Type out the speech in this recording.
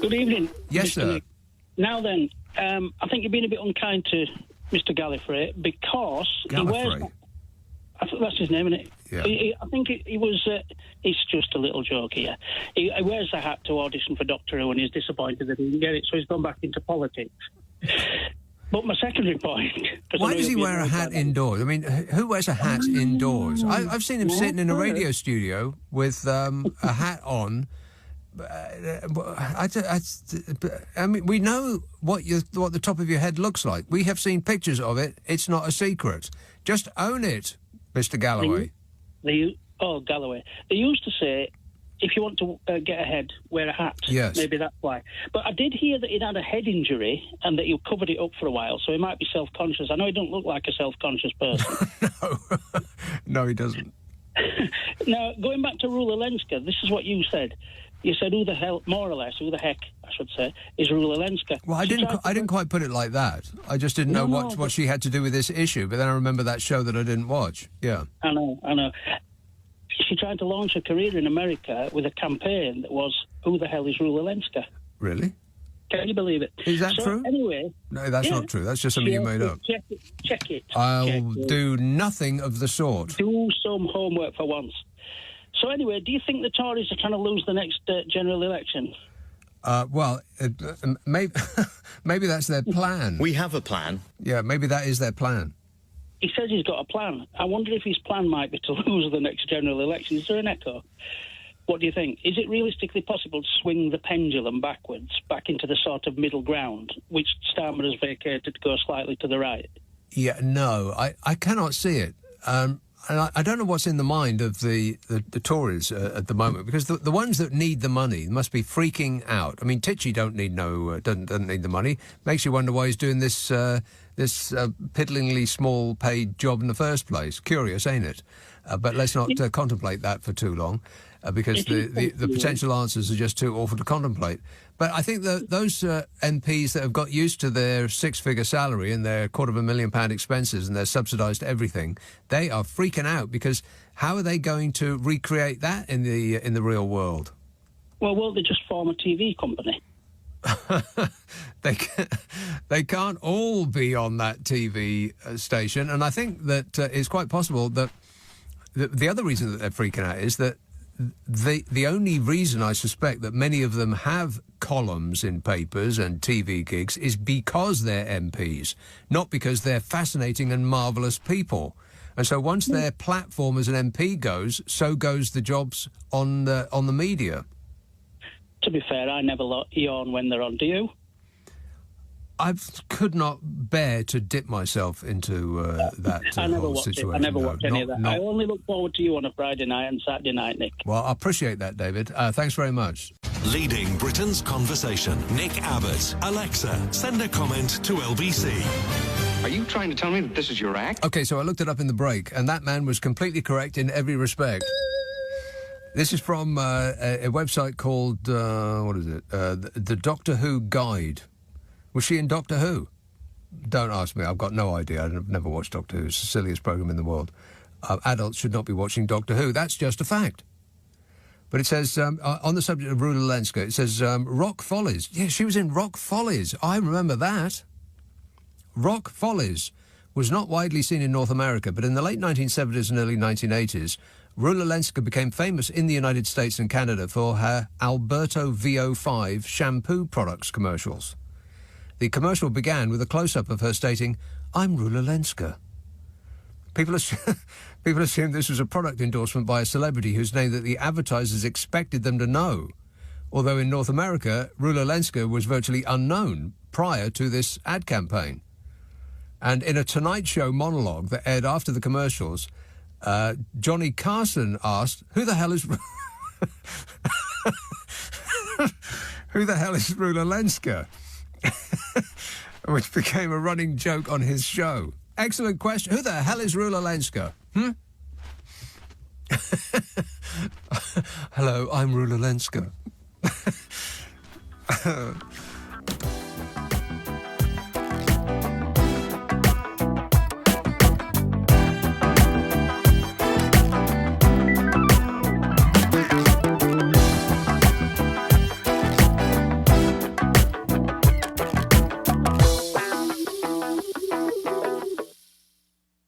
Good evening. Yes, Mr. sir. Nick. Now then, I think you've been a bit unkind to Mr. Galloway because he wears... I think that's his name, isn't it? Yeah. I think he was... it's just a little joke here. He wears the hat to audition for Doctor Who and he's disappointed that he didn't get it, so he's gone back into politics. But my secondary point... Why does he wear a hat indoors? I mean, who wears a hat indoors? I've seen him sitting in a radio studio with a hat on. I mean, we know what the top of your head looks like. We have seen pictures of it. It's not a secret. Just own it, Mr. Galloway. Galloway. They used to say, if you want to get ahead, wear a hat. Yes. Maybe that's why. But I did hear that he'd had a head injury and that he covered it up for a while, so he might be self-conscious. I know he don't look like a self-conscious person. No, he doesn't. Now, going back to Rula Lenska, this is what you said. You said, who the hell, more or less, who the heck, I should say, is Rula Lenska? Well, I didn't quite put it like that. I just didn't know what she had to do with this issue, but then I remember that show that I didn't watch. Yeah. I know. She tried to launch a career in America with a campaign that was, who the hell is Rula Lenska? Really? Can you believe it? Is that true? Anyway... No, that's not true. That's just something you made up. Check it. I'll do nothing of the sort. Do some homework for once. So anyway, do you think the Tories are trying to lose the next general election? Maybe that's their plan. We have a plan. Yeah, maybe that is their plan. He says he's got a plan. I wonder if his plan might be to lose the next general election. Is there an echo? What do you think? Is it realistically possible to swing the pendulum backwards, back into the sort of middle ground, which Starmer has vacated to go slightly to the right? Yeah, no, I cannot see it. And I don't know what's in the mind of the Tories at the moment, because the ones that need the money must be freaking out. I mean, Titchy doesn't need the money. Makes you wonder why he's doing this piddlingly small paid job in the first place. Curious, ain't it? But let's not contemplate that for too long, because the potential answers are just too awful to contemplate. But I think that those MPs that have got used to their six-figure salary and their £250,000 expenses and their subsidised everything, they are freaking out, because how are they going to recreate that in the real world? Well, won't they just form a TV company? They can't all be on that TV station, and I think that it's quite possible that the other reason that they're freaking out is that the only reason I suspect that many of them have columns in papers and TV gigs is because they're MPs, not because they're fascinating and marvellous people. And so once their platform as an MP goes, so goes the jobs on the media. To be fair, I never yawn when they're on. Do you? I could not bear to dip myself into that whole situation. I never watch any of that. I only look forward to you on a Friday night and Saturday night, Nick. Well, I appreciate that, David. Thanks very much. Leading Britain's conversation, Nick Abbot. Alexa, send a comment to LBC. Are you trying to tell me that this is your act? OK, so I looked it up in the break, and that man was completely correct in every respect. This is from a website called, what is it? The Doctor Who Guide. Was she in Doctor Who? Don't ask me. I've got no idea. I've never watched Doctor Who. It's the silliest programme in the world. Adults should not be watching Doctor Who. That's just a fact. But it says, on the subject of Rula Lenska, it says, Rock Follies. Yeah, she was in Rock Follies. I remember that. Rock Follies was not widely seen in North America, but in the late 1970s and early 1980s, Rula Lenska became famous in the United States and Canada for her Alberto VO5 shampoo products commercials. The commercial began with a close-up of her stating, "I'm Rula Lenska." People assumed this was a product endorsement by a celebrity whose name that the advertisers expected them to know, although in North America, Rula Lenska was virtually unknown prior to this ad campaign. And in a Tonight Show monologue that aired after the commercials, Johnny Carson asked, who the hell is Rula Lenska? Which became a running joke on his show. Excellent question. Who the hell is Rula Lenska? Hello, I'm Rula Lenska.